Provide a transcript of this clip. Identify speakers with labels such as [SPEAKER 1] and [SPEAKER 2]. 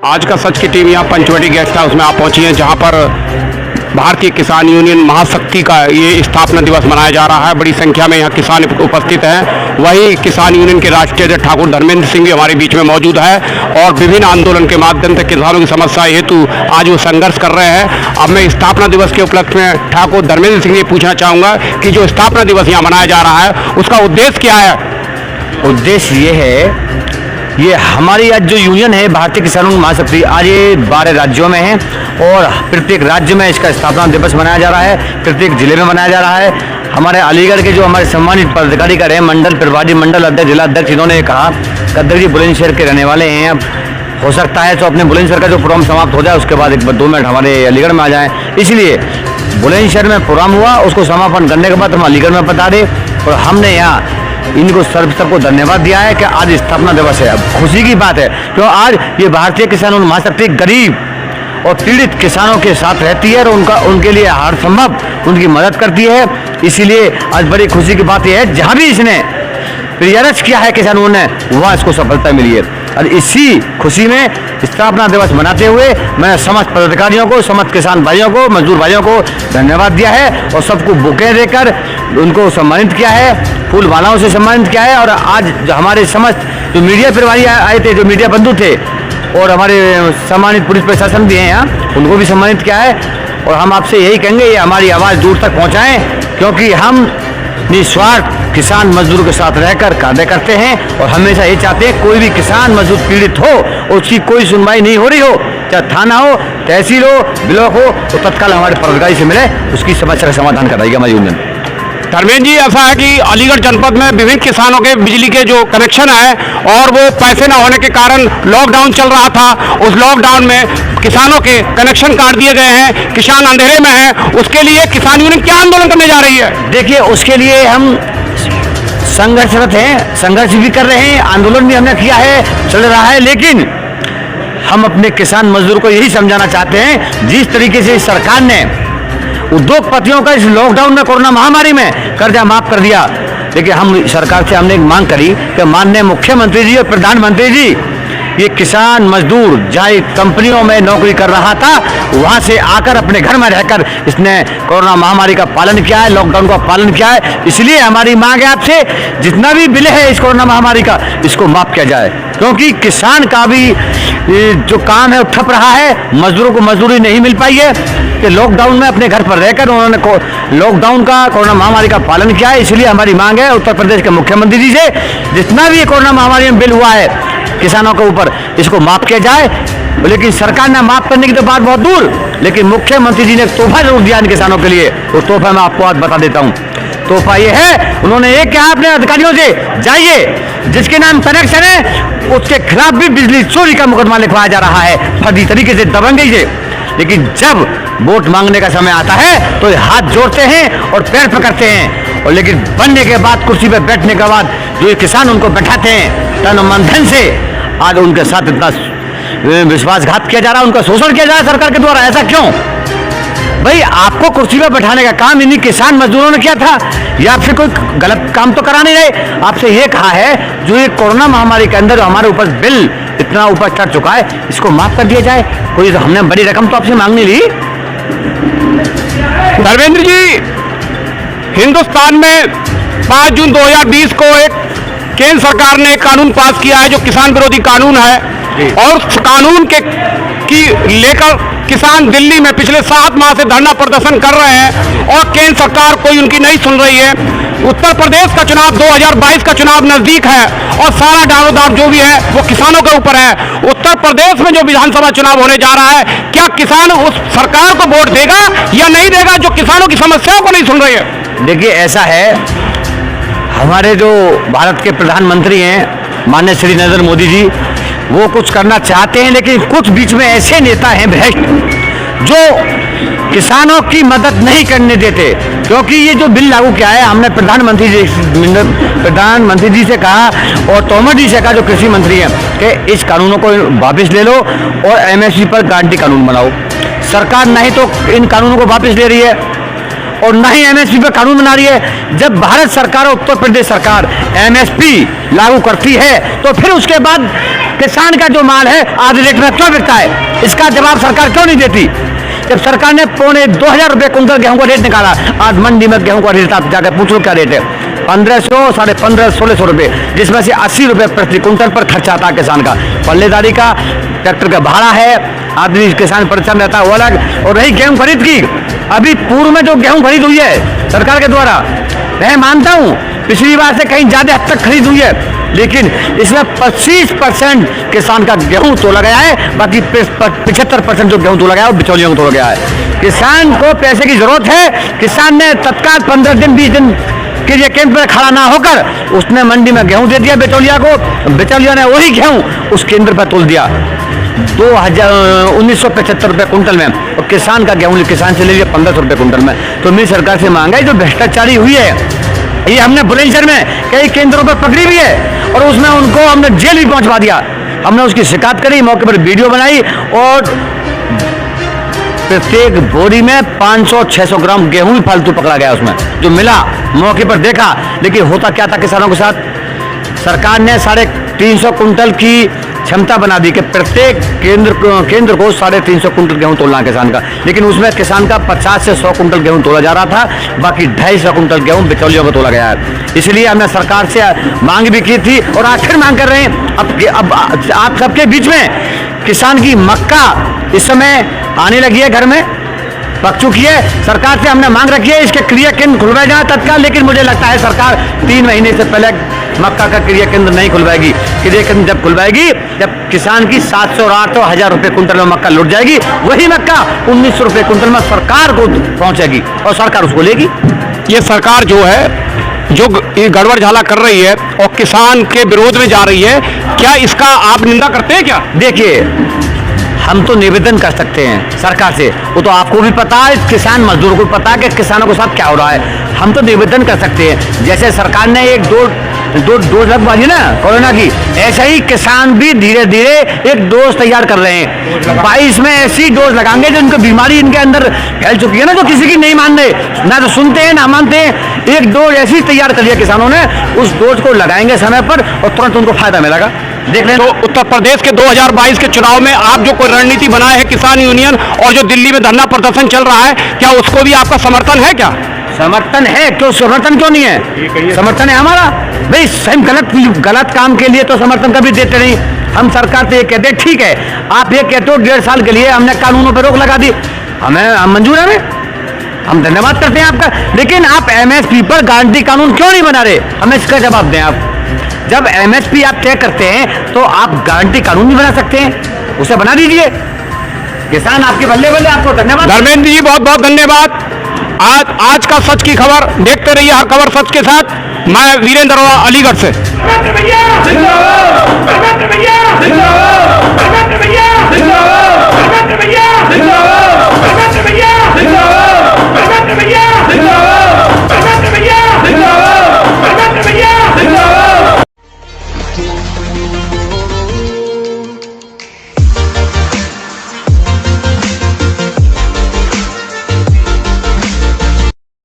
[SPEAKER 1] आज का सच की टीम यहाँ पंचवटी गेस्ट हाउस में आप पहुंची है, जहां पर भारतीय किसान यूनियन महाशक्ति का ये स्थापना दिवस मनाया जा रहा है। बड़ी संख्या में यहाँ किसान उपस्थित हैं। वही किसान यूनियन के राष्ट्रीय अध्यक्ष ठाकुर धर्मेंद्र सिंह भी हमारे बीच में मौजूद है और विभिन्न आंदोलन के माध्यम से किसानों की समस्या हेतु आज वो संघर्ष कर रहे हैं। अब मैं स्थापना दिवस के उपलक्ष्य में ठाकुर धर्मेंद्र सिंह से पूछना चाहूँगा कि जो स्थापना दिवस यहाँ मनाया जा रहा है उसका उद्देश्य क्या है?
[SPEAKER 2] उद्देश्य ये है, ये हमारी आज जो यूनियन है भारतीय किसानों महाशक्ति, आज ये 12 राज्यों में है और प्रत्येक राज्य में इसका स्थापना दिवस मनाया जा रहा है, प्रत्येक जिले में मनाया जा रहा है। हमारे अलीगढ़ के जो हमारे सम्मानित पदाधिकारी का रहे मंडल प्रभारी, मंडल अध्यक्ष, जिला अध्यक्ष, इन्होंने कहा कि अध्यक्ष जी बुलंदशहर के रहने वाले हैं, अब हो सकता है तो अपने बुलंदशहर का जो प्रोग्राम समाप्त हो जाए उसके बाद 1-2 मिनट हमारे अलीगढ़ में आ जाएँ। इसलिए बुलंदशहर में प्रोग्राम हुआ, उसको समापन करने के बाद हम अलीगढ़ में बता दें और हमने यहाँ इनको सबको धन्यवाद दिया है कि आज स्थापना दिवस है। अब खुशी की बात है क्यों आज ये भारतीय किसान महाशक्ति गरीब और पीड़ित किसानों के साथ रहती है और उनके लिए हर संभव उनकी मदद करती है। इसीलिए आज बड़ी खुशी की बात यह है, जहाँ भी इसने प्रयास किया है किसानों ने, वहाँ इसको सफलता मिली है। और इसी खुशी में स्थापना दिवस मनाते हुए मैं समस्त पदाधिकारियों को, समस्त किसान भाइयों को, मजदूर भाइयों को धन्यवाद दिया है और सबको बुके देकर उनको सम्मानित किया है, फूल मालाओं से सम्मानित किया है। और आज जो हमारे समस्त जो मीडिया प्रभारी आए थे, जो मीडिया बंधु थे और हमारे सम्मानित पुलिस प्रशासन भी हैं यहाँ, उनको भी सम्मानित किया है। और हम आपसे यही कहेंगे, ये हमारी आवाज़ दूर तक पहुँचाएँ, क्योंकि हम निस्वार्थ किसान मजदूर के साथ रहकर कार्य करते हैं और हमेशा ये चाहते हैं कोई भी किसान मजदूर पीड़ित हो और उसकी कोई सुनवाई नहीं हो रही हो, चाहे थाना हो, तहसील हो, ब्लॉक हो, तो तत्काल हमारे पदाधिकारी से मिले, उसकी समस्या का समाधान कराएगी हमारी यूनियन।
[SPEAKER 1] धर्मेंद्र जी, ऐसा है कि अलीगढ़ जनपद में विभिन्न किसानों के बिजली के जो कनेक्शन है और वो पैसे न होने के कारण लॉकडाउन चल रहा था, उस लॉकडाउन में किसानों के कनेक्शन काट दिए गए हैं, किसान अंधेरे में हैं। उसके लिए किसान यूनियन क्या आंदोलन करने जा रही है?
[SPEAKER 2] देखिए, उसके लिए हम संघर्षरत हैं, संघर्ष भी कर रहे हैं, आंदोलन भी हमने किया है, चल रहा है। लेकिन हम अपने किसान मजदूर को यही समझाना चाहते हैं, जिस तरीके से सरकार ने उद्योगपतियों का इस लॉकडाउन में, कोरोना महामारी में कर्जा माफ कर दिया, लेकिन हम सरकार से हमने एक मांग करी कि माननीय मुख्यमंत्री जी और प्रधानमंत्री जी, ये किसान मजदूर जहाँ कंपनियों में नौकरी कर रहा था, वहाँ से आकर अपने घर में रहकर इसने कोरोना महामारी का पालन किया है, लॉकडाउन का पालन किया है। इसलिए हमारी मांग है आपसे, जितना भी बिल है इस कोरोना महामारी का, इसको माफ किया जाए, क्योंकि किसान का भी जो काम है वो ठप रहा है, मजदूरों को मजदूरी नहीं मिल पाई है कि लॉकडाउन में अपने घर पर रहकर उन्होंने लॉकडाउन का, कोरोना महामारी का पालन किया है। इसलिए हमारी मांग है उत्तर प्रदेश के मुख्यमंत्री जी से, जितना भी कोरोना महामारी में बिल हुआ है किसानों के ऊपर, इसको माफ किया जाए। लेकिन सरकार ने माफ करने की तो बात बहुत दूर, लेकिन मुख्यमंत्री जी ने एक तोहफा जरूर दिया इन किसानों के लिए। वो तोहफा मैं आपको आज बता देता हूँ। तोहफा ये है, उन्होंने ये कहा अपने अधिकारियों से, जाइए जिसके नाम कनेक्शन है उसके खिलाफ भी बिजली चोरी का मुकदमा लिखवाया जा रहा है, फर्जी तरीके से, दबंगई से। लेकिन जब वोट मांगने का समय आता है तो ये हाथ जोड़ते हैं और पैर पकड़ते हैं, और लेकिन बनने के बाद, कुर्सी पर बैठने के बाद जो ये किसान उनको बैठाते हैं तन मन धन से, आज उनके साथ इतना विश्वासघात किया जा रहा है, उनका शोषण किया जा रहा है सरकार के द्वारा। ऐसा क्यों? भाई, आपको कुर्सी पर बैठाने का काम इन्हीं किसान मजदूरों ने किया था, या आपसे कोई गलत काम तो करा नहीं रहे। आपसे ये कहा है, जो ये कोरोना महामारी के अंदर हमारे ऊपर बिल इतना ऊपर चढ़ चुका है, इसको माफ कर दिया जाए। कोई तो हमने बड़ी रकम तो आपसे मांग नहीं ली।
[SPEAKER 1] धर्मेंद्र जी, हिंदुस्तान में 5 जून 2020 को एक केंद्र सरकार ने कानून पास किया है जो किसान विरोधी कानून है, और उस कानून की लेकर किसान दिल्ली में पिछले 7 माह से धरना प्रदर्शन कर रहे हैं और केंद्र सरकार कोई उनकी नहीं सुन रही है। उत्तर प्रदेश का चुनाव 2022 का चुनाव नजदीक है और सारा दारोदार जो भी है वो किसानों के ऊपर है। उत्तर प्रदेश में जो विधानसभा चुनाव होने जा रहा है, क्या किसान उस सरकार को वोट देगा या नहीं देगा जो किसानों की समस्याओं को नहीं सुन रही है?
[SPEAKER 2] देखिए, ऐसा है, हमारे जो भारत के प्रधानमंत्री हैं माननीय श्री नरेंद्र मोदी जी, वो कुछ करना चाहते हैं, लेकिन कुछ बीच में ऐसे नेता हैं भ्रष्ट जो किसानों की मदद नहीं करने देते। क्योंकि ये जो बिल लागू किया है, हमने प्रधानमंत्री जी से कहा और तोमर जी से कहा, जो कृषि मंत्री हैं, कि इस कानूनों को वापस ले लो और एमएसपी पर गारंटी कानून बनाओ। सरकार नहीं तो इन कानूनों को वापस ले रही है और ना ही एमएसपी पर कानून बना रही है। जब भारत सरकार और उत्तर प्रदेश सरकार एमएसपी लागू करती है तो फिर उसके बाद किसान का जो माल है आधे रेट में क्यों बिकता है? इसका जवाब सरकार क्यों नहीं देती? जब सरकार ने 2500 रुपये कुंटल गेहूं का रेट निकाला, आज मंडी में गेहूं का रेट आप जाकर पूछ लो क्या रेट है, 1500, 1550, 1600 रुपये, जिसमें से 80 रुपये प्रति कुंटल पर खर्चा आता है किसान का। पल्लेदारी का, ट्रैक्टर का भाड़ा है, आदमी किसान परेशान रहता है वो अलग। और रही गेहूं खरीद की, अभी पूर्व में जो गेहूं खरीद हुई है सरकार के द्वारा, मैं मानता हूं पिछली बार से कहीं ज्यादा हद तक खरीद हुई है, लेकिन इसमें 25% किसान का गेहूं तोला गया है, बाकी 75% जो गेहूं तोला गया है वो बिचौलियों को तोला गया है। किसान को पैसे की जरूरत है, किसान ने तत्काल 15 दिन 20 दिन के लिए केंद्र पर खड़ा ना होकर उसने मंडी में गेहूं दे दिया बिचौलिया को, बिचौलिया ने वही गेहूं उस केंद्र पर तोल दिया 1975 रुपये कुंटल में, और किसान का गेहूं किसान से ले लिया 1500 रुपये कुंटल में। तो मेरी सरकार से मांगा है जो भ्रष्टाचारी हुई है, ये हमने बुलंदशहर में कई केंद्रों पर पकड़ी भी है और उसमें उनको हमने जेल भी पहुंचवा दिया। हमने उसकी शिकायत करी, मौके पर वीडियो बनाई और प्रत्येक बोरी में 500-600 ग्राम गेहूं भी फालतू पकड़ा गया उसमें, जो मिला मौके पर देखा। लेकिन होता क्या था किसानों के साथ, सरकार ने 350 कुंटल की क्षमता बना दी कि प्रत्येक केंद्र को 350 कुंटल गेहूं तोलना किसान का, लेकिन उसमें किसान का 50 से 100 कुंटल गेहूं तोला जा रहा था, बाकी 250 कुंटल गेहूं बिचौलियों को तोला गया है। इसलिए हमने सरकार से मांग भी की थी और आखिर मांग कर रहे हैं। अब आप सबके बीच में किसान की मक्का इस समय आने लगी है, घर में पक चुकी है। सरकार से हमने मांग रखी है इसके क्रिया केंद्र खुलवाए जाए तत्काल, लेकिन मुझे लगता है सरकार 3 महीने से पहले मक्का का क्रिया केंद्र नहीं खुलवाएगी। क्रिया केंद्र जब खुलवाएगी, जब किसान की 700 और 800 1000 रुपये कुंटल में मक्का लुट जाएगी, वही मक्का 1900 रुपये कुंटल में सरकार को पहुंचेगी और सरकार उसको लेगी।
[SPEAKER 1] ये सरकार जो है जो ये गड़बड़ झाला कर रही है और किसान के विरोध में जा रही है, क्या इसका आप निंदा करते हैं क्या?
[SPEAKER 2] देखिए, हम तो निवेदन कर सकते हैं सरकार से, वो तो आपको भी पता है, किसान मजदूरों को पता है कि किसानों के साथ क्या हो रहा है। हम तो निवेदन कर सकते हैं, जैसे सरकार ने एक डोज लगवा दी ना कोरोना की, ऐसे ही किसान भी धीरे धीरे एक डोज तैयार कर रहे हैं। 22 में ऐसी डोज लगाएंगे जो उनको बीमारी इनके अंदर फैल चुकी है ना, जो किसी की नहीं मान रहे, ना तो सुनते हैं ना मानते हैं। एक डोज ऐसी तैयार कर लिया किसानों ने, उस डोज को लगाएंगे समय पर और तुरंत उनको फायदा मिलेगा। देख लें।
[SPEAKER 1] तो उत्तर प्रदेश के 2022 के चुनाव में आप जो कोई रणनीति बनाए है किसान यूनियन और जो दिल्ली में धरना प्रदर्शन चल रहा है, क्या उसको भी आपका समर्थन है क्या?
[SPEAKER 2] समर्थन है, क्यों समर्थन क्यों नहीं है? समर्थन है हमारा भाई, सही गलत काम के लिए तो समर्थन कभी देते नहीं। हम सरकार से ये कहते हैं ठीक है, आप ये कहते हो 1.5 साल के लिए हमने कानूनों पर रोक लगा दी, हमें मंजूर है, हम धन्यवाद करते हैं आपका, लेकिन आप एमएसपी पर गारंटी कानून क्यों नहीं बना रहे? हमें इसका जवाब दें आप। जब एमएसपी आप तय करते हैं तो आप गारंटी कानून भी बना सकते हैं, उसे बना दीजिए। किसान आपके बल्ले बल्ले, आपको धन्यवाद।
[SPEAKER 1] धर्मेंद्र जी बहुत बहुत धन्यवाद। आज का सच की खबर देखते रहिए, हर खबर सच के साथ। मैं वीरेंद्र अलीगढ़ से।